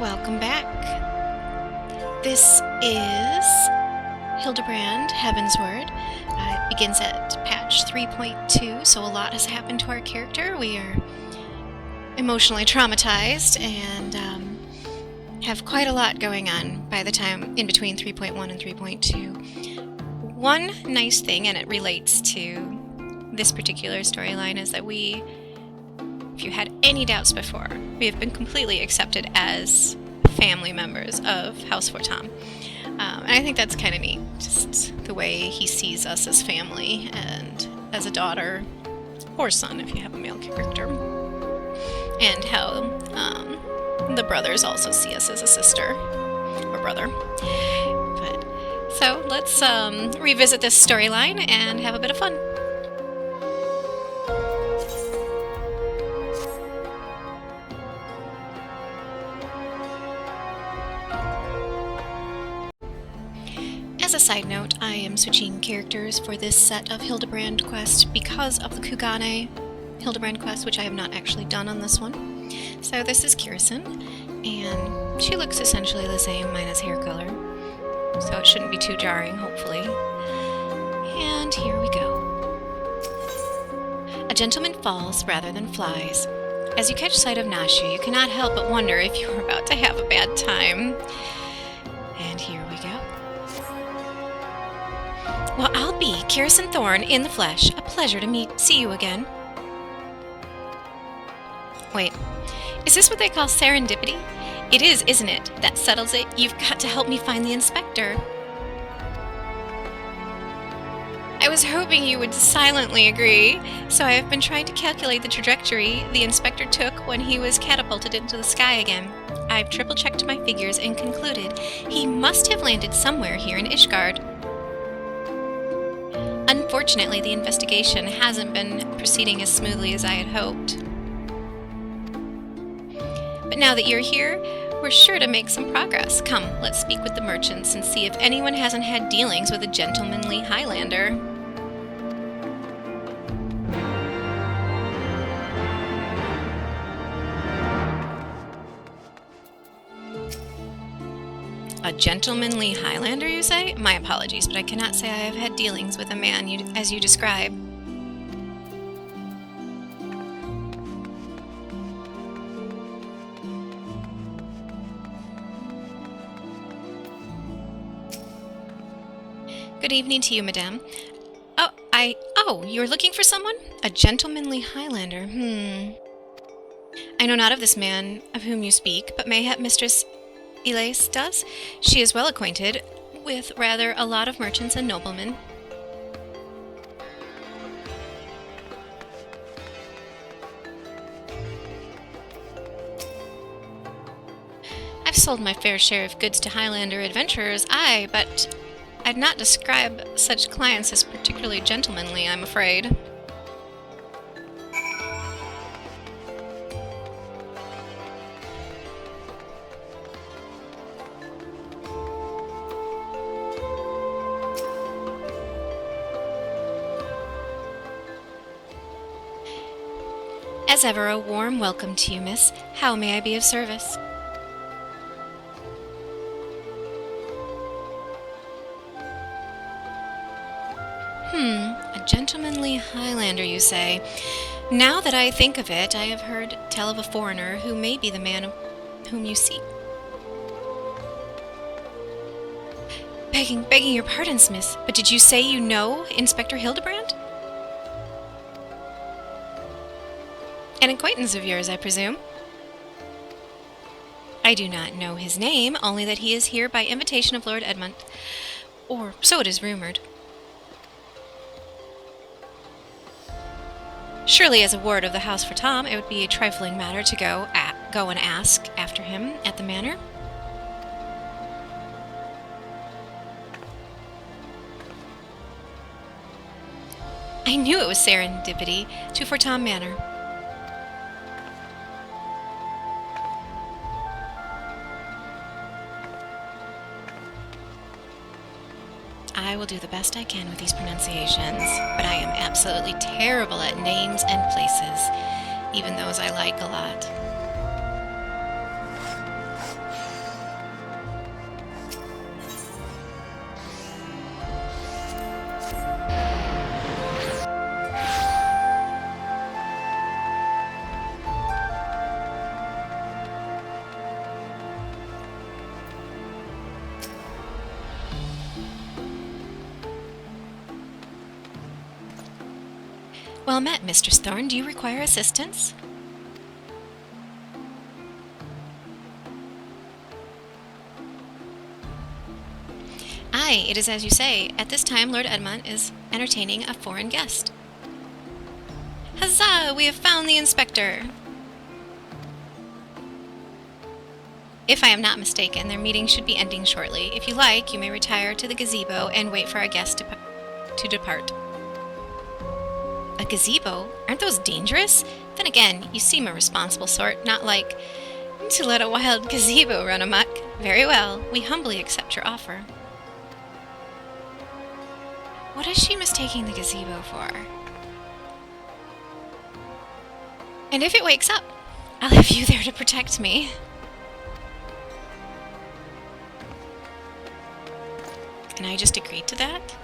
welcome back. This is Hildibrand, Heavensward. It begins at patch 3.2, so a lot has happened to our character. We are emotionally traumatized and have quite a lot going on by the time in between 3.1 and 3.2. One nice thing, and it relates to this particular storyline, is that if you had any doubts before, we have been completely accepted as family members of House Fortam. And I think that's kind of neat, just the way he sees us as family and as a daughter or son if you have a male character. And how the brothers also see us as a sister or brother. So let's revisit this storyline and have a bit of fun. As a side note, I am switching characters for this set of Hildibrand quest because of the Kugane Hildibrand quest, which I have not actually done on this one. So this is Kirsten, and she looks essentially the same, minus hair color. So it shouldn't be too jarring, hopefully. And here we go. A gentleman falls rather than flies. As you catch sight of Nashu, you cannot help but wonder if you are about to have a bad time. And here we go. Well, I'll be Kirsten Thorne in the flesh. A pleasure to see you again. Wait, is this what they call serendipity? It is, isn't it? That settles it. You've got to help me find the inspector. I was hoping you would silently agree, so I have been trying to calculate the trajectory the inspector took when he was catapulted into the sky again. I've triple-checked my figures and concluded he must have landed somewhere here in Ishgard. Unfortunately, the investigation hasn't been proceeding as smoothly as I had hoped. But now that you're here, we're sure to make some progress. Come, let's speak with the merchants and see if anyone hasn't had dealings with a gentlemanly Highlander. A gentlemanly Highlander, you say? My apologies, but I cannot say I have had dealings with a man as you describe. Good evening to you, madame. Oh, you're looking for someone? A gentlemanly Highlander, I know not of this man of whom you speak, but mayhap Mistress Elise does? She is well acquainted with rather a lot of merchants and noblemen. I've sold my fair share of goods to Highlander adventurers, aye, but I'd not describe such clients as particularly gentlemanly, I'm afraid. As ever, a warm welcome to you, miss. How may I be of service? A gentlemanly Highlander, you say. Now that I think of it, I have heard tell of a foreigner who may be the man whom you seek. Begging your pardons, miss, but did you say you know Inspector Hildibrand? An acquaintance of yours, I presume? I do not know his name, only that he is here by invitation of Lord Edmund, or so it is rumored. Surely, as a ward of the House Fortam, it would be a trifling matter to go and ask after him at the manor. I knew it was serendipity to Fortam Manor. I will do the best I can with these pronunciations, but I am absolutely terrible at names and places, even those I like a lot. Well met, Mistress Thorn. Do you require assistance? Aye, it is as you say. At this time, Lord Edmund is entertaining a foreign guest. Huzzah! We have found the inspector! If I am not mistaken, their meeting should be ending shortly. If you like, you may retire to the gazebo and wait for our guest to depart. A gazebo? Aren't those dangerous? Then again, you seem a responsible sort, not like to let a wild gazebo run amok. Very well, we humbly accept your offer. What is she mistaking the gazebo for? And if it wakes up, I'll leave you there to protect me. And I just agreed to that?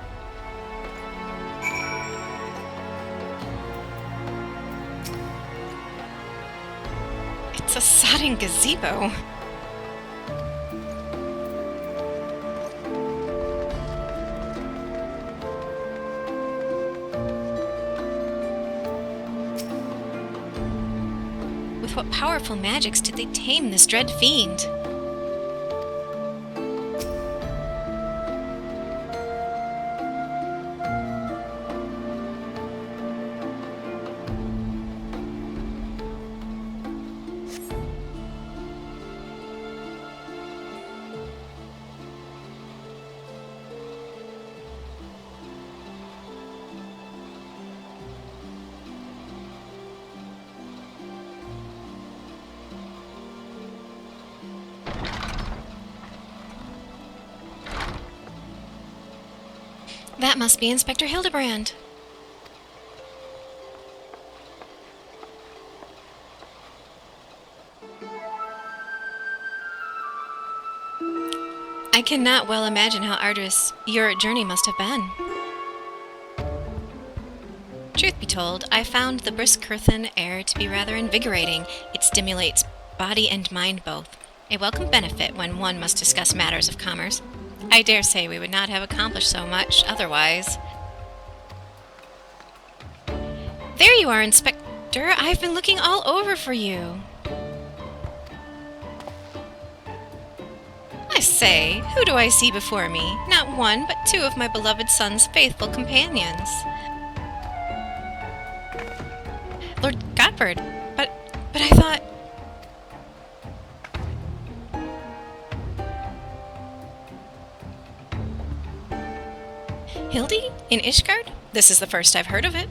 It's a sodding gazebo. With what powerful magics did they tame this dread fiend? That must be Inspector Hildibrand. I cannot well imagine how arduous your journey must have been. Truth be told, I found the brisk earthen air to be rather invigorating. It stimulates body and mind both. A welcome benefit when one must discuss matters of commerce. I dare say we would not have accomplished so much otherwise. There you are, Inspector. I've been looking all over for you. I say, who do I see before me? Not one, but two of my beloved son's faithful companions. Lord Godford, but I thought... Hildy? In Ishgard? This is the first I've heard of it.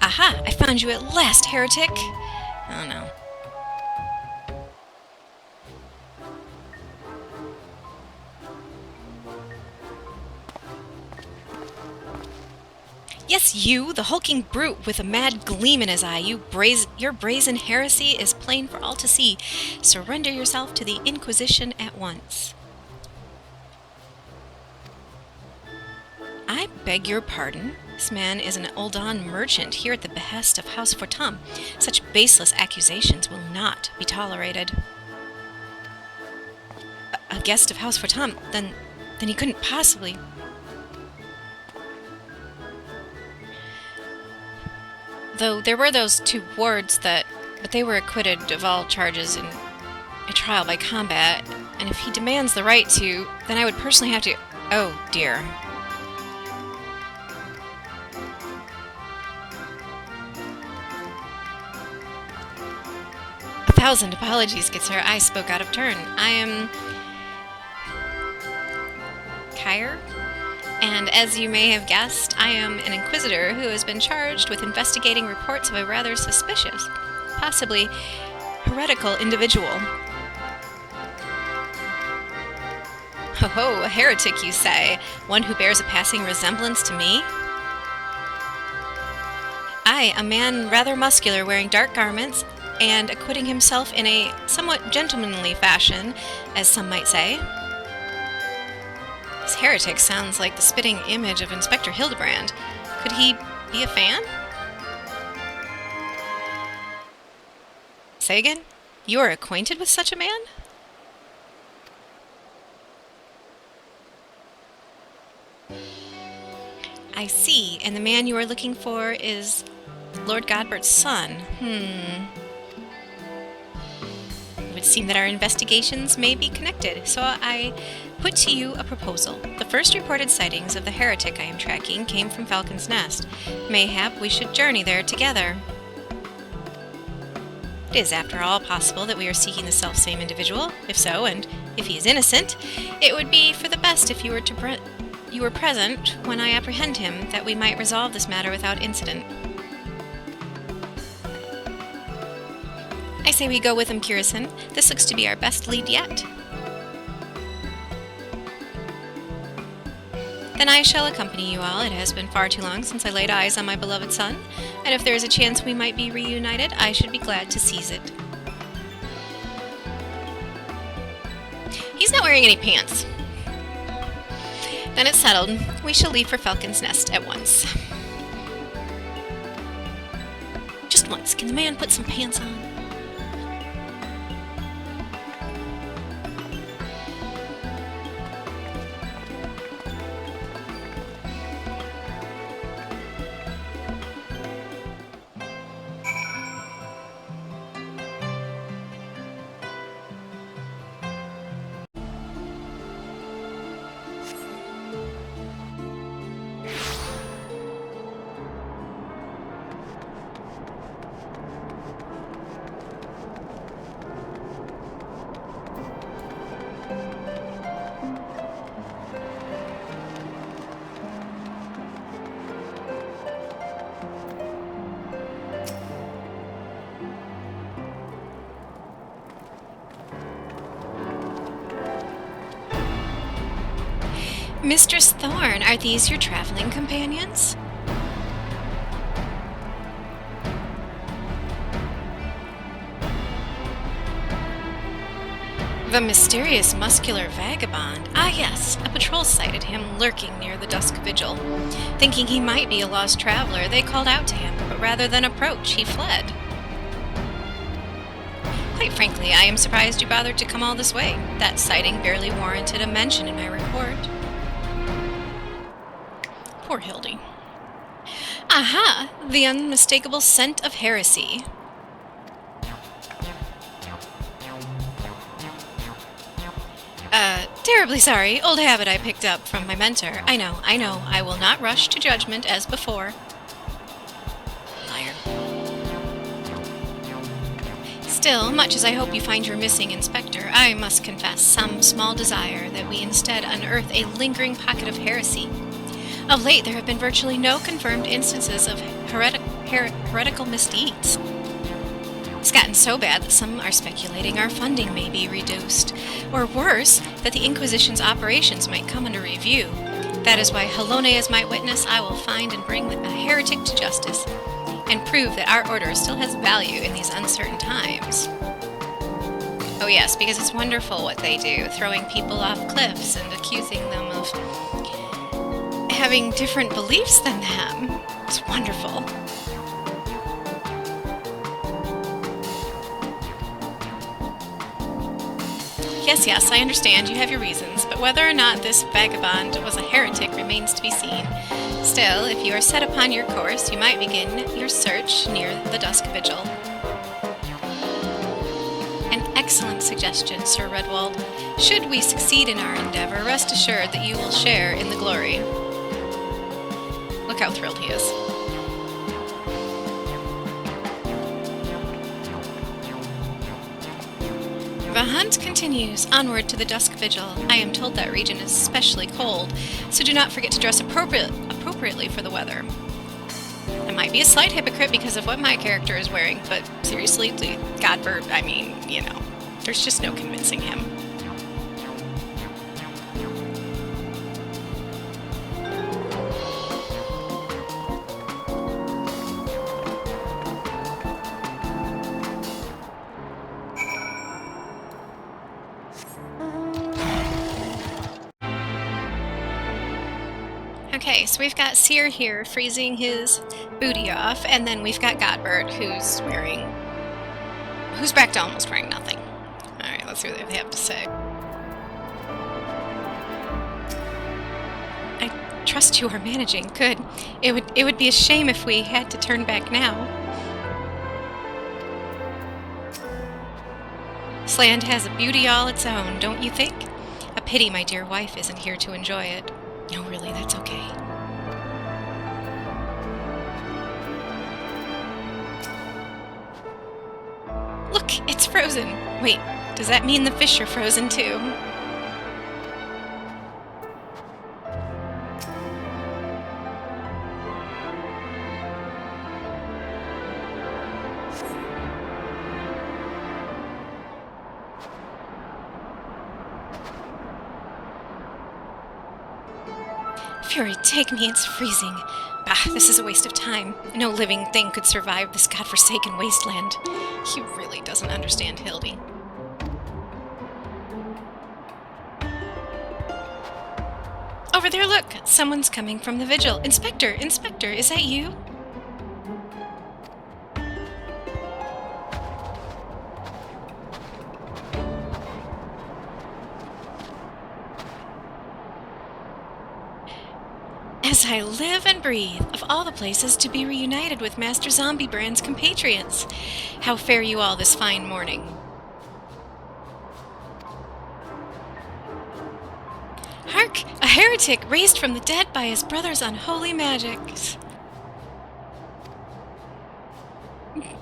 Aha! I found you at last, heretic! Oh no. Yes, you, the hulking brute with a mad gleam in his eye, your brazen heresy is plain for all to see. Surrender yourself to the Inquisition at once. I beg your pardon. This man is an Uldan merchant here at the behest of House Fortum. Such baseless accusations will not be tolerated. A guest of House Fortum? Then he couldn't possibly... Though there were those two wards but they were acquitted of all charges in a trial by combat, and if he demands the right to, then I would personally have to... Oh, dear. A thousand apologies, good sir. I spoke out of turn. I am... Kyre? And as you may have guessed, I am an inquisitor who has been charged with investigating reports of a rather suspicious, possibly heretical individual. Ho ho, a heretic, you say? One who bears a passing resemblance to me? Aye, a man rather muscular, wearing dark garments, and acquitting himself in a somewhat gentlemanly fashion, as some might say. This heretic sounds like the spitting image of Inspector Hildibrand. Could he be a fan? Say again? You are acquainted with such a man? I see. And the man you are looking for is Lord Godbert's son. It would seem that our investigations may be connected, so I put to you a proposal. The first reported sightings of the heretic I am tracking came from Falcon's Nest. Mayhap we should journey there together. It is, after all, possible that we are seeking the selfsame individual. If so, and if he is innocent, it would be for the best if you were present when I apprehend him, that we might resolve this matter without incident. I say we go with him, Curison. This looks to be our best lead yet. Then I shall accompany you all. It has been far too long since I laid eyes on my beloved son, and if there is a chance we might be reunited, I should be glad to seize it. He's not wearing any pants. Then it's settled. We shall leave for Falcon's Nest at once. Just once. Can the man put some pants on? Mistress Thorn, are these your traveling companions? The mysterious muscular vagabond. Ah yes, a patrol sighted him lurking near the dusk vigil. Thinking he might be a lost traveler, they called out to him, but rather than approach, he fled. Quite frankly, I am surprised you bothered to come all this way. That sighting barely warranted a mention in my report. Poor Hildy. Aha! The unmistakable scent of heresy. Terribly sorry. Old habit I picked up from my mentor. I know. I will not rush to judgment as before. Liar. Still, much as I hope you find your missing inspector, I must confess some small desire that we instead unearth a lingering pocket of heresy. Of late, there have been virtually no confirmed instances of heretical misdeeds. It's gotten so bad that some are speculating our funding may be reduced, or worse, that the Inquisition's operations might come under review. That is why Helone is my witness. I will find and bring a heretic to justice, and prove that our order still has value in these uncertain times. Oh yes, because it's wonderful what they do, throwing people off cliffs and accusing them of having different beliefs than them. It's wonderful. Yes, I understand you have your reasons, but whether or not this vagabond was a heretic remains to be seen. Still, if you are set upon your course, you might begin your search near the dusk vigil. An excellent suggestion, Sir Redwald. Should we succeed in our endeavor, rest assured that you will share in the glory. Look how thrilled he is. The hunt continues, onward to the dusk vigil. I am told that region is especially cold, so do not forget to dress appropriately for the weather. I might be a slight hypocrite because of what my character is wearing, but seriously, Godbert, I mean, you know, there's just no convincing him. Okay, so we've got Seer here freezing his booty off, and then we've got Godbert who's back to almost wearing nothing. Alright, let's see what they have to say. I trust you are managing. Good. It would be a shame if we had to turn back now. This land has a beauty all its own, don't you think? A pity my dear wife isn't here to enjoy it. No, really, that's okay. Look, it's frozen. Wait, does that mean the fish are frozen too? Fury, take me, it's freezing. Bah, this is a waste of time. No living thing could survive this godforsaken wasteland. He really doesn't understand Hildy. Over there, look! Someone's coming from the vigil. Inspector, Inspector, is that you? As I live and breathe, of all the places to be reunited with Master Zombiebrand's compatriots. How fare you all this fine morning? Hark! A heretic raised from the dead by his brother's unholy magics.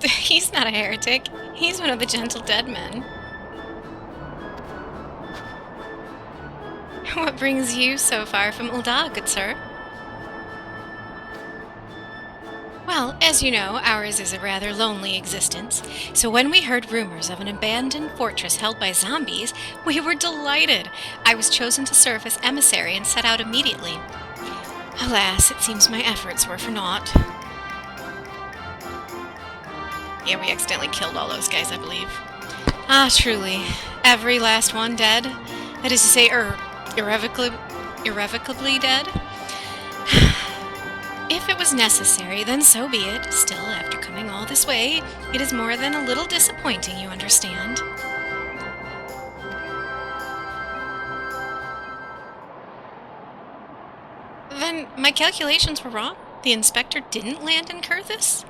He's not a heretic. He's one of the gentle dead men. What brings you so far from Ul'dah, good sir? Well, as you know, ours is a rather lonely existence, so when we heard rumors of an abandoned fortress held by zombies, we were delighted. I was chosen to serve as emissary and set out immediately. Alas, it seems my efforts were for naught. Yeah, we accidentally killed all those guys, I believe. Ah, truly. Every last one dead? That is to say, irrevocably dead? If it was necessary, then so be it. Still, after coming all this way, it is more than a little disappointing, you understand. Then my calculations were wrong? The inspector didn't land in Kurthus?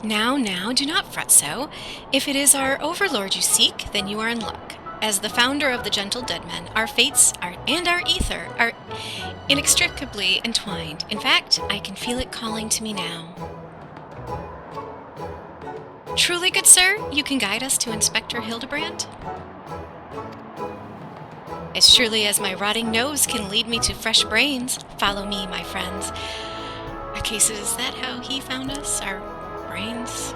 Now, do not fret so. If it is our overlord you seek, then you are in luck. As the founder of the Gentle Dead Men, our fates and our ether are inextricably entwined. In fact, I can feel it calling to me now. Truly, good sir, you can guide us to Inspector Hildibrand? As surely as my rotting nose can lead me to fresh brains, follow me, my friends. Okay, so is that how he found us? Our brains?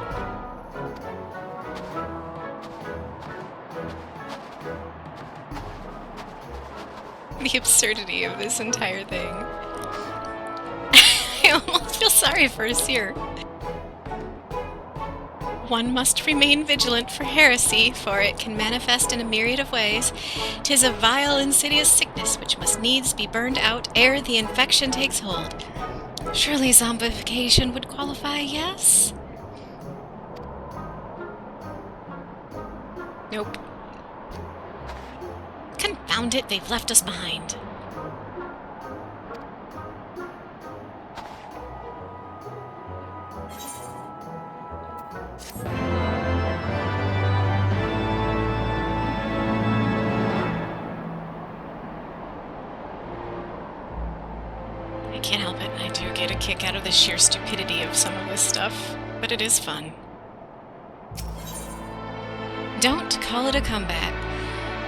The absurdity of this entire thing. I almost feel sorry for us here. One must remain vigilant for heresy, for it can manifest in a myriad of ways. 'Tis a vile, insidious sickness which must needs be burned out ere the infection takes hold. Surely zombification would qualify, yes? Nope. Confound it, they've left us behind. I can't help it. I do get a kick out of the sheer stupidity of some of this stuff, but it is fun. Don't call it a comeback.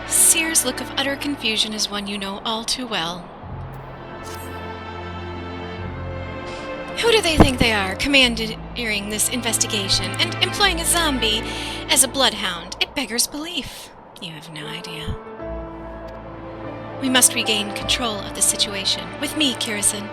Seer's look of utter confusion is one you know all too well. Who do they think they are, commandeering this investigation and employing a zombie as a bloodhound? It beggars belief. You have no idea. We must regain control of the situation. With me, Kirison.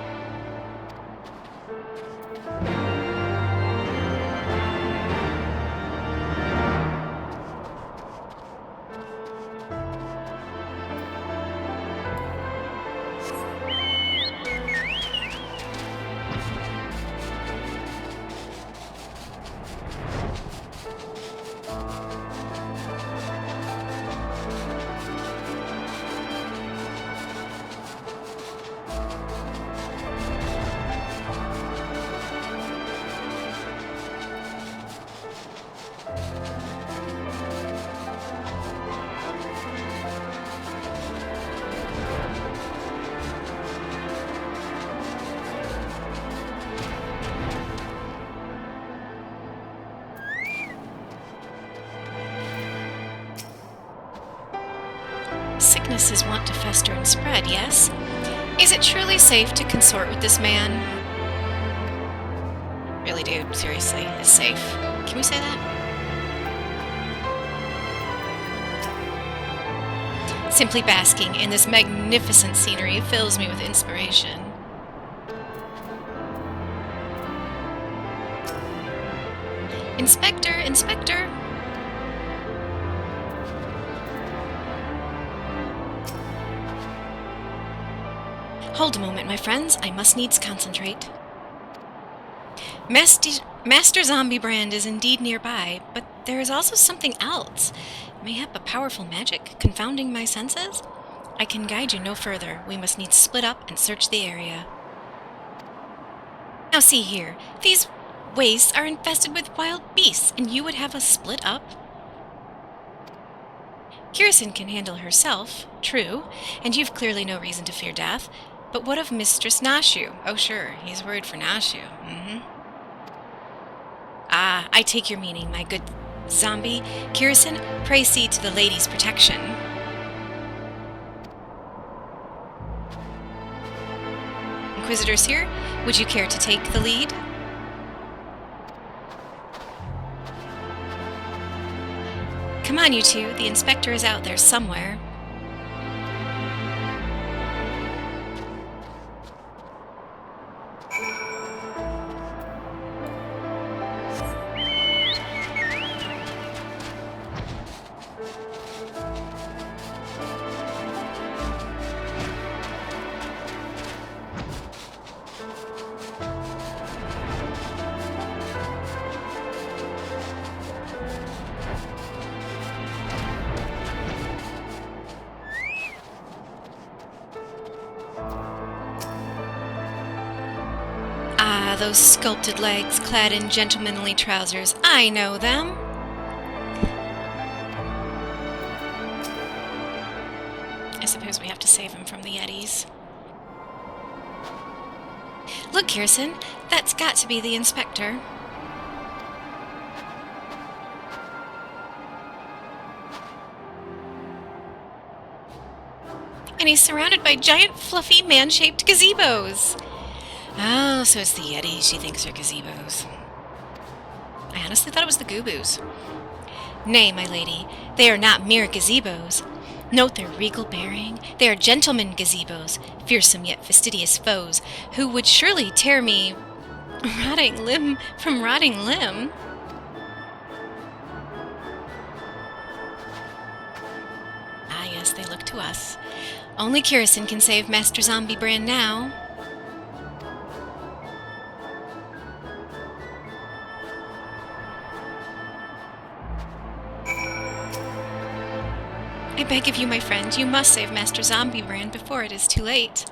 sicknesses want to fester and spread, yes? Is it truly safe to consort with this man? Really, dude, seriously, it's safe. Can we say that? Simply basking in this magnificent scenery fills me with inspiration. Inspector, Inspector! Hold a moment, my friends. I must needs concentrate. Master Zombibrand is indeed nearby, but there is also something else. Mayhap a powerful magic confounding my senses? I can guide you no further. We must needs split up and search the area. Now see here. These wastes are infested with wild beasts, and you would have us split up? Kirsten can handle herself, true, and you've clearly no reason to fear death. But what of Mistress Nashu? Oh sure, he's worried for Nashu. Ah, I take your meaning, my good zombie. Kirsten, pray see to the lady's protection. Inquisitors here, would you care to take the lead? Come on, you two. The inspector is out there somewhere. Those sculpted legs clad in gentlemanly trousers. I know them. I suppose we have to save him from the Yetis. Look, Kirsten, that's got to be the inspector. And he's surrounded by giant, fluffy, man-shaped gazebos. Oh, so it's the Yetis she thinks are gazebos. I honestly thought it was the Goobos. Nay, my lady, they are not mere gazebos. Note their regal bearing. They are gentlemen gazebos, fearsome yet fastidious foes, who would surely tear me rotting limb from rotting limb. Ah, yes, they look to us. Only Kirsten can save Master Zombibrand now. I beg of you, my friend, you must save Master Zombibrand before it is too late.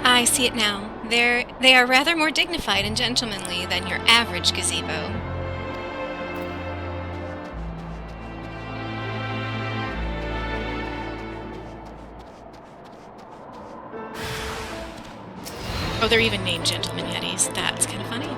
I see it now. They are rather more dignified and gentlemanly than your average gazebo. Oh, they're even named Gentleman Yetis. That's kind of funny.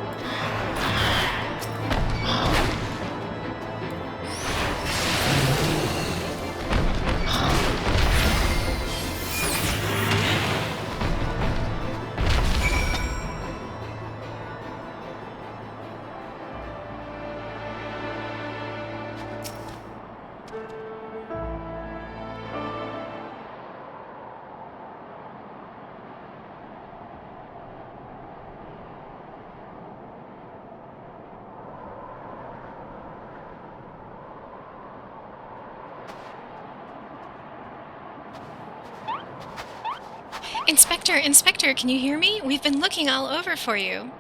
Inspector, can you hear me? We've been looking all over for you.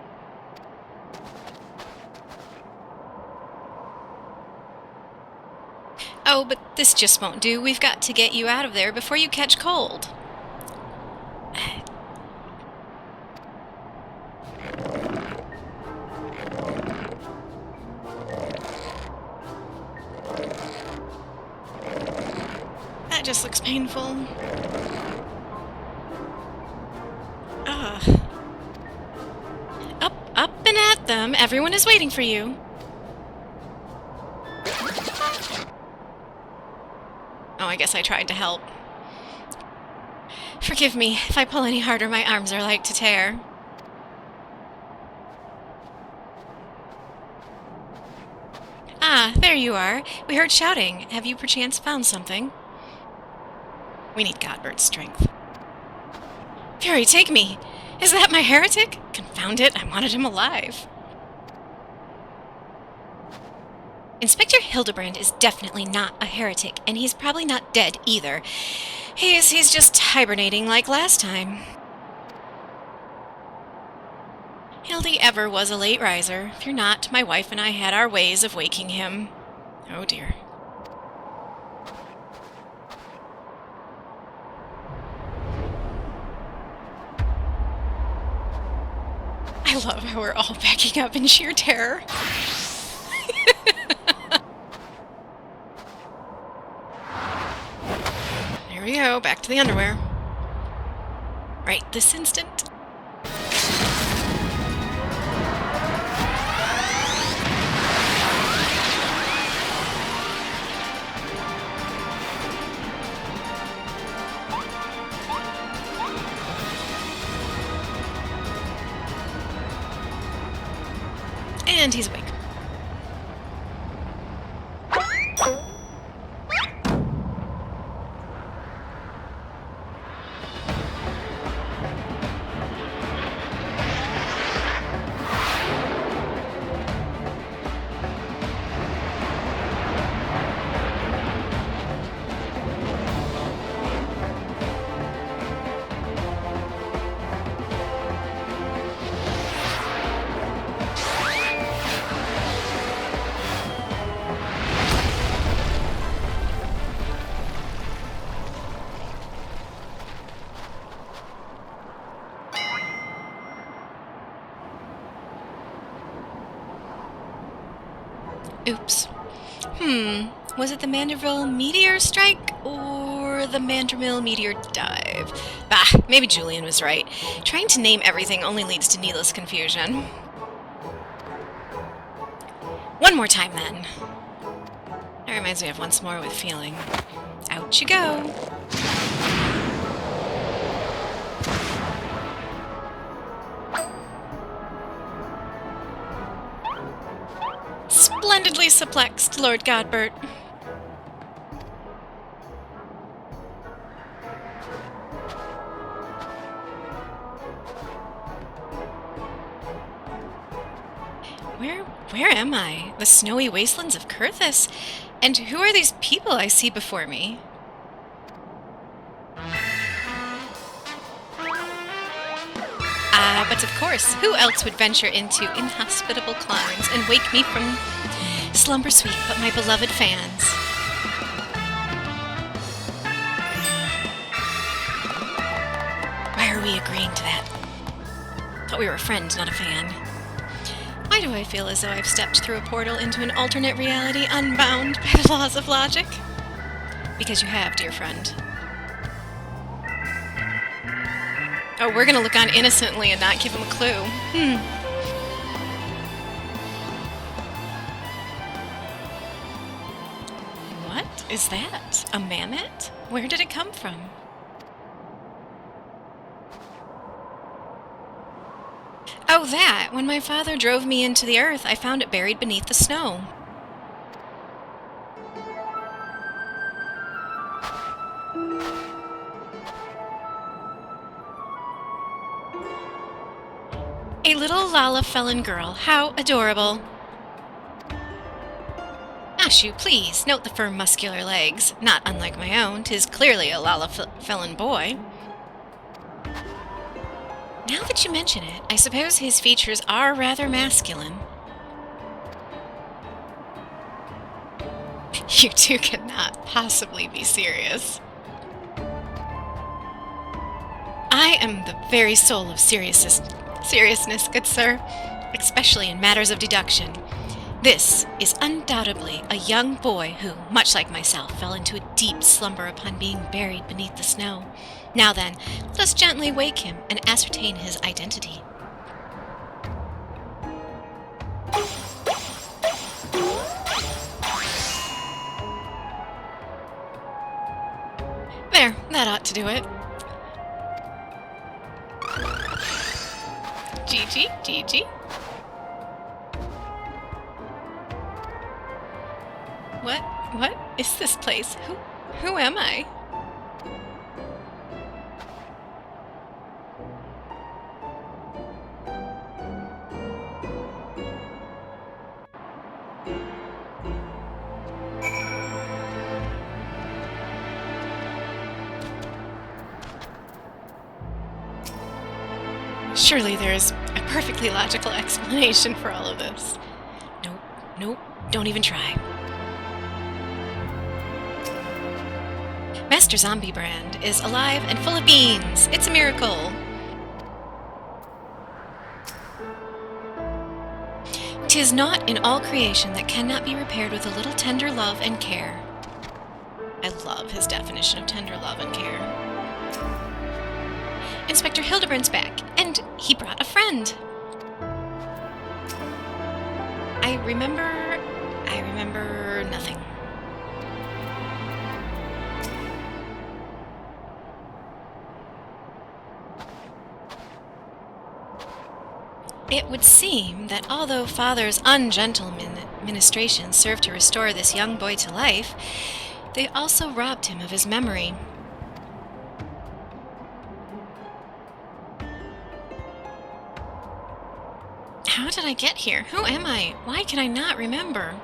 Oh, but this just won't do. We've got to get you out of there before you catch cold. That just looks painful. Up and at them. Everyone is waiting for you. Oh, I guess I tried to help. Forgive me. If I pull any harder, my arms are like to tear. Ah, there you are. We heard shouting. Have you perchance found something? We need Godbert's strength. Fury, take me! Is that my heretic? Confound it, I wanted him alive. Inspector Hildibrand is definitely not a heretic, and he's probably not dead either. He's just hibernating like last time. Hildy ever was a late riser. If you're not, my wife and I had our ways of waking him. Oh dear. I love how we're all backing up in sheer terror. Here we go, back to the underwear. Right this instant. And he's awake. Oops. Was it the Manderville meteor strike or the Mandermill meteor dive? Bah, maybe Julian was right. Trying to name everything only leads to needless confusion. One more time, then. That reminds me of once more with feeling. Out you go. Splendidly suplexed, Lord Godbert. Where am I? The snowy wastelands of Kurthus? And who are these people I see before me? But of course, who else would venture into inhospitable climes and wake me from slumber sweet but my beloved fans? Why are we agreeing to that? Thought we were a friend, not a fan. Why do I feel as though I've stepped through a portal into an alternate reality unbound by the laws of logic? Because you have, dear friend. Oh, we're gonna look on innocently and not give him a clue. What is that? A mammoth? Where did it come from? Oh, that! When my father drove me into the earth, I found it buried beneath the snow. A little Lalafellan girl. How adorable. Ashu, please, note the firm muscular legs. Not unlike my own, 'tis clearly a Lalafellan boy. Now that you mention it, I suppose his features are rather masculine. You two cannot possibly be serious. I am the very soul of seriousness, good sir, especially in matters of deduction. This is undoubtedly a young boy who, much like myself, fell into a deep slumber upon being buried beneath the snow. Now then, let us gently wake him and ascertain his identity. There, that ought to do it. GG, GG. What is this place? Who am I? Surely there is a perfectly logical explanation for all of this. Nope, don't even try. Master Zombie Brand is alive and full of beans. It's a miracle. "'Tis naught in all creation that cannot be repaired with a little tender love and care." I love his definition of tender love and care. Inspector Hildibrand's back, and he brought a friend. I remember nothing. It would seem that although Father's ungentle ministrations served to restore this young boy to life, they also robbed him of his memory. How did I get here? Who am I? Why can I not remember?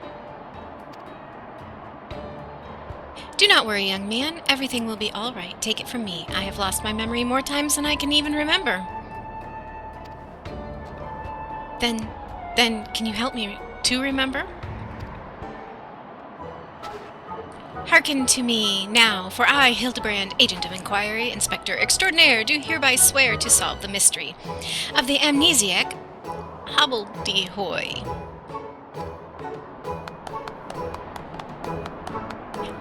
Do not worry, young man. Everything will be all right. Take it from me. I have lost my memory more times than I can even remember. Then, can you help me to remember? Hearken to me now, for I, Hildibrand, Agent of Inquiry, Inspector Extraordinaire, do hereby swear to solve the mystery of the amnesiac hobbledehoy.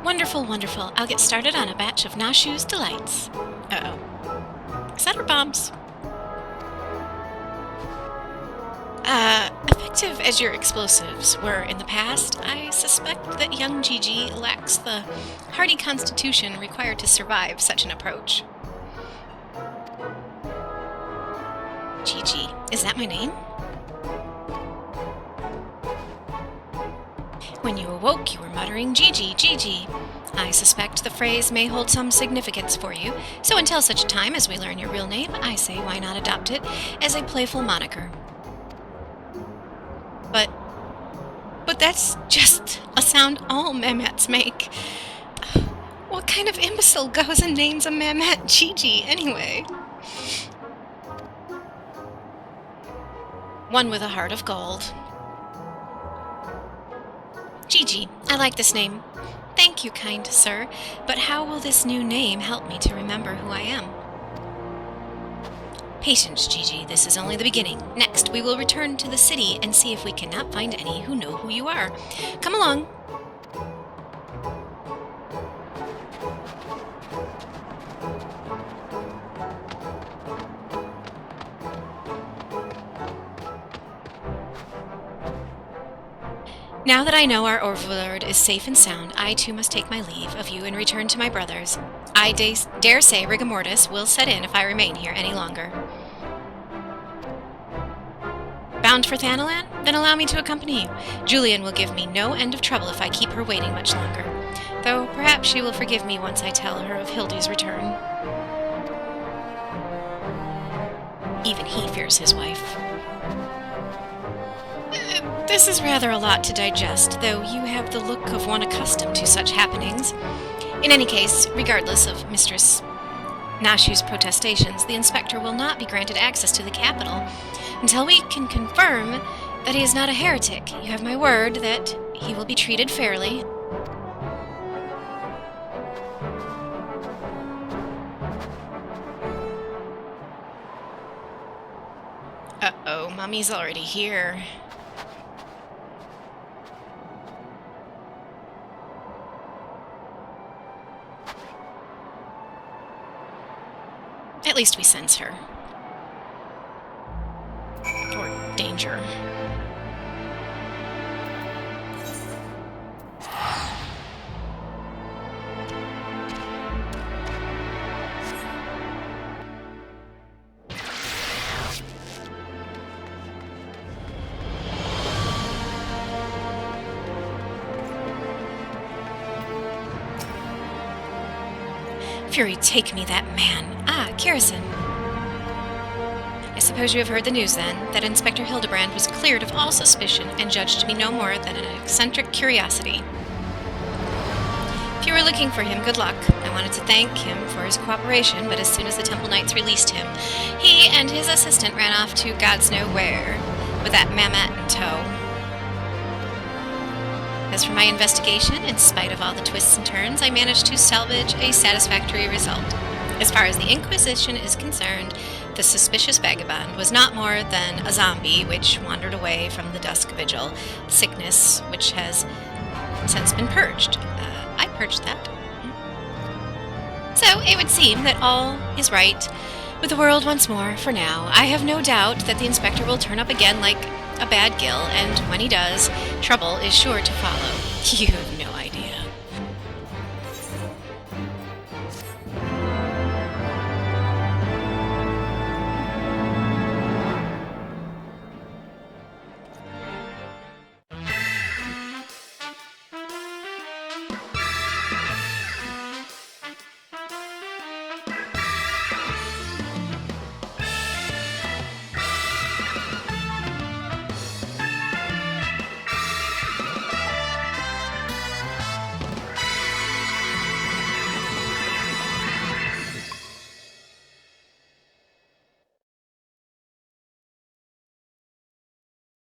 Wonderful, wonderful. I'll get started on a batch of Nashu's delights. Uh-oh. Is that her bombs? Effective as your explosives were in the past, I suspect that young Gigi lacks the hardy constitution required to survive such an approach. Gigi, is that my name? When you awoke, you were muttering, "Gigi, Gigi." I suspect the phrase may hold some significance for you, so until such time as we learn your real name, I say why not adopt it as a playful moniker. But that's just a sound all Mehmets make. What kind of imbecile goes and names a Mehmet Gigi, anyway? One with a heart of gold. Gigi, I like this name. Thank you, kind sir, but how will this new name help me to remember who I am? Patience, Gigi, this is only the beginning. Next, we will return to the city and see if we cannot find any who know who you are. Come along. Now that I know our overlord is safe and sound, I too must take my leave of you and return to my brothers. I dare say rigor mortis will set in if I remain here any longer. Bound for Thanalan? Then allow me to accompany you. Julian will give me no end of trouble if I keep her waiting much longer. Though perhaps she will forgive me once I tell her of Hildy's return. Even he fears his wife. This is rather a lot to digest, though you have the look of one accustomed to such happenings. In any case, regardless of Mistress Nashu's protestations, the inspector will not be granted access to the capital until we can confirm that he is not a heretic. You have my word that he will be treated fairly. Uh-oh, Mummy's already here. At least we sense her. Or danger. Fury take me, that man. Ah, Garrison. I suppose you have heard the news, then, that Inspector Hildibrand was cleared of all suspicion and judged to be no more than an eccentric curiosity. If you were looking for him, good luck. I wanted to thank him for his cooperation, but as soon as the Temple Knights released him, he and his assistant ran off to gods know where, with that Mamat in tow. As for my investigation, in spite of all the twists and turns, I managed to salvage a satisfactory result. As far as the Inquisition is concerned, the suspicious vagabond was not more than a zombie which wandered away from the dusk vigil, sickness which has since been purged. I purged that. So it would seem that all is right with the world once more for now. I have no doubt that the Inspector will turn up again like a bad gill, and when he does, trouble is sure to follow. You have no